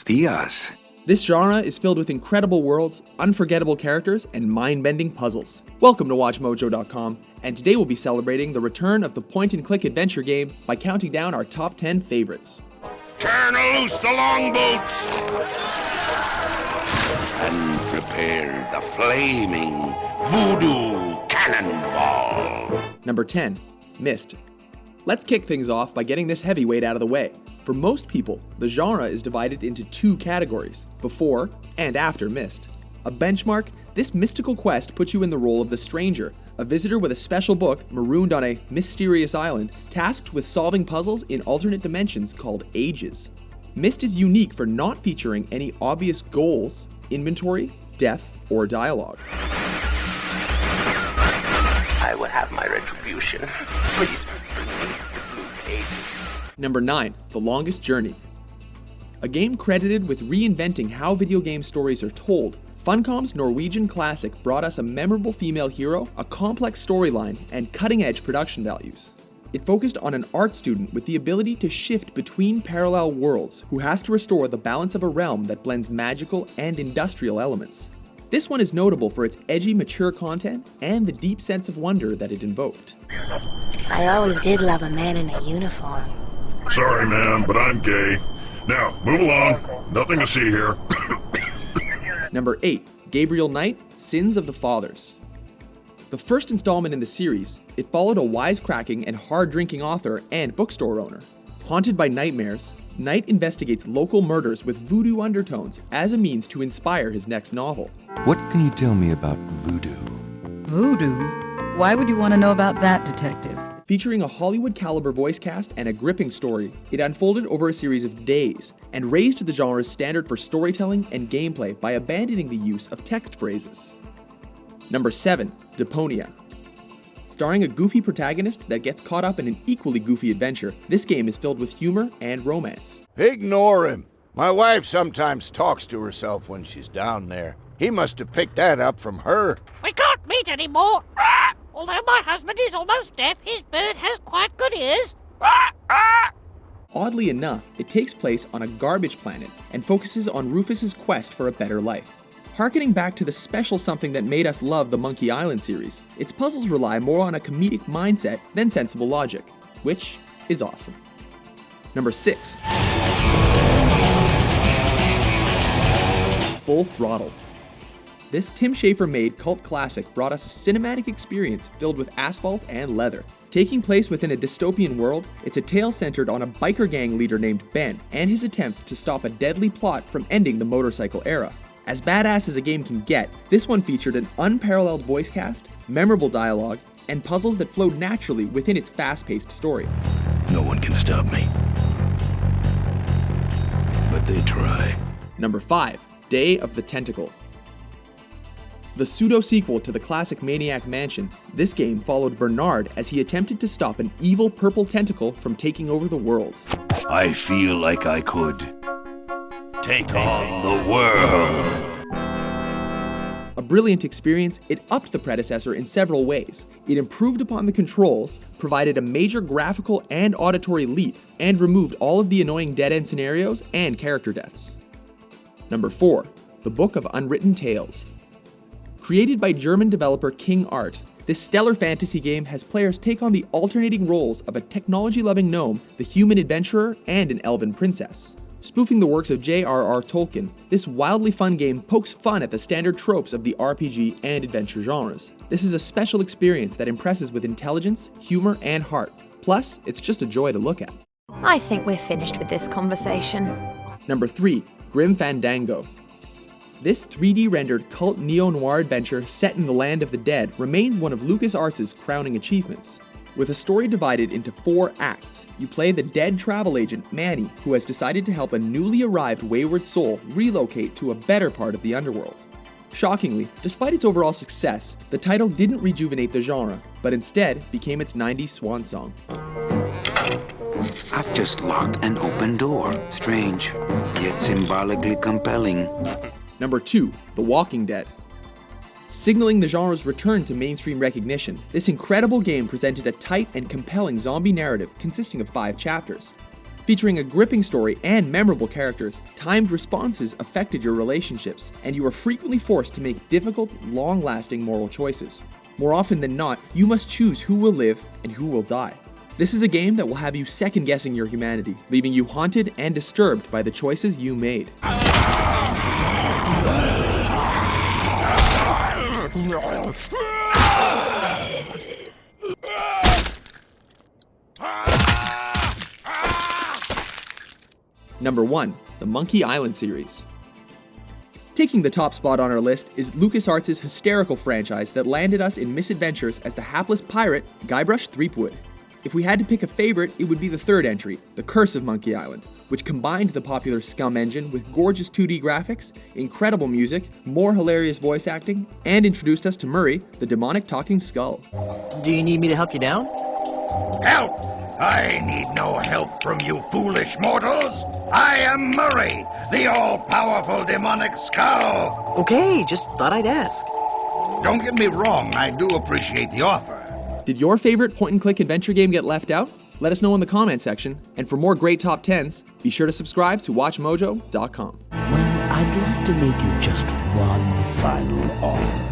días. This genre is filled with incredible worlds, unforgettable characters, and mind-bending puzzles. Welcome to WatchMojo.com, and today we'll be celebrating the return of the point-and-click adventure game by counting down our top 10 favorites. Turn loose the longboats! And prepare the flaming voodoo cannonball! Number 10. Myst. Let's kick things off by getting this heavyweight out of the way. For most people, the genre is divided into two categories, before and after Myst. A benchmark, this mystical quest puts you in the role of the stranger, a visitor with a special book marooned on a mysterious island, tasked with solving puzzles in alternate dimensions called ages. Myst is unique for not featuring any obvious goals, inventory, death, or dialogue. I will have my retribution. Please. Number 9. The Longest Journey. A game credited with reinventing how video game stories are told, Funcom's Norwegian classic brought us a memorable female hero, a complex storyline, and cutting-edge production values. It focused on an art student with the ability to shift between parallel worlds who has to restore the balance of a realm that blends magical and industrial elements. This one is notable for its edgy, mature content and the deep sense of wonder that it invoked. I always did love a man in a uniform. Sorry, man, but I'm gay. Now, move along. Nothing to see here. Number 8. Gabriel Knight, Sins of the Fathers. The first installment in the series, it followed a wisecracking and hard-drinking author and bookstore owner. Haunted by nightmares, Knight investigates local murders with voodoo undertones as a means to inspire his next novel. What can you tell me about voodoo? Voodoo? Why would you want to know about that, detective? Featuring a Hollywood-caliber voice cast and a gripping story, it unfolded over a series of days and raised the genre's standard for storytelling and gameplay by abandoning the use of text phrases. Number 7. Deponia. Starring a goofy protagonist that gets caught up in an equally goofy adventure, this game is filled with humor and romance. Ignore him. My wife sometimes talks to herself when she's down there. He must have picked that up from her. We can't meet anymore. Although my husband is almost deaf, his bird has quite good ears. Oddly enough, it takes place on a garbage planet and focuses on Rufus's quest for a better life. Harkening back to the special something that made us love the Monkey Island series, its puzzles rely more on a comedic mindset than sensible logic, which is awesome. Number 6. Full Throttle. This Tim Schafer-made cult classic brought us a cinematic experience filled with asphalt and leather. Taking place within a dystopian world, it's a tale centered on a biker gang leader named Ben and his attempts to stop a deadly plot from ending the motorcycle era. As badass as a game can get, this one featured an unparalleled voice cast, memorable dialogue, and puzzles that flowed naturally within its fast-paced story. No one can stop me. But they try. Number 5. Day of the Tentacle. The pseudo-sequel to the classic Maniac Mansion, this game followed Bernard as he attempted to stop an evil purple tentacle from taking over the world. I feel like I could take on the world. A brilliant experience, it upped the predecessor in several ways. It improved upon the controls, provided a major graphical and auditory leap, and removed all of the annoying dead-end scenarios and character deaths. Number 4. The Book of Unwritten Tales. Created by German developer King Art, this stellar fantasy game has players take on the alternating roles of a technology-loving gnome, the human adventurer, and an elven princess. Spoofing the works of J.R.R. Tolkien, this wildly fun game pokes fun at the standard tropes of the RPG and adventure genres. This is a special experience that impresses with intelligence, humor, and heart. Plus, it's just a joy to look at. I think we're finished with this conversation. Number 3. Grim Fandango. This 3D rendered cult neo-noir adventure set in the land of the dead remains one of LucasArts' crowning achievements. With a story divided into 4 acts, you play the dead travel agent Manny, who has decided to help a newly arrived wayward soul relocate to a better part of the underworld. Shockingly, despite its overall success, the title didn't rejuvenate the genre, but instead became its 90s swan song. I've just locked an open door. Strange, yet symbolically compelling. Number 2. The Walking Dead. Signaling the genre's return to mainstream recognition, this incredible game presented a tight and compelling zombie narrative consisting of 5 chapters. Featuring a gripping story and memorable characters, timed responses affected your relationships, and you were frequently forced to make difficult, long-lasting moral choices. More often than not, you must choose who will live and who will die. This is a game that will have you second-guessing your humanity, leaving you haunted and disturbed by the choices you made. Number 1. The Monkey Island series. Taking the top spot on our list is LucasArts' hysterical franchise that landed us in misadventures as the hapless pirate Guybrush Threepwood. If we had to pick a favorite, it would be the third entry, The Curse of Monkey Island, which combined the popular Scum engine with gorgeous 2D graphics, incredible music, more hilarious voice acting, and introduced us to Murray, the demonic talking skull. Do you need me to help you down? Help! I need no help from you foolish mortals. I am Murray, the all-powerful demonic skull. Okay, just thought I'd ask. Don't get me wrong, I do appreciate the offer. Did your favorite point-and-click adventure game get left out? Let us know in the comment section, and for more great top 10s, be sure to subscribe to WatchMojo.com. Well, I'd like to make you just one final offer.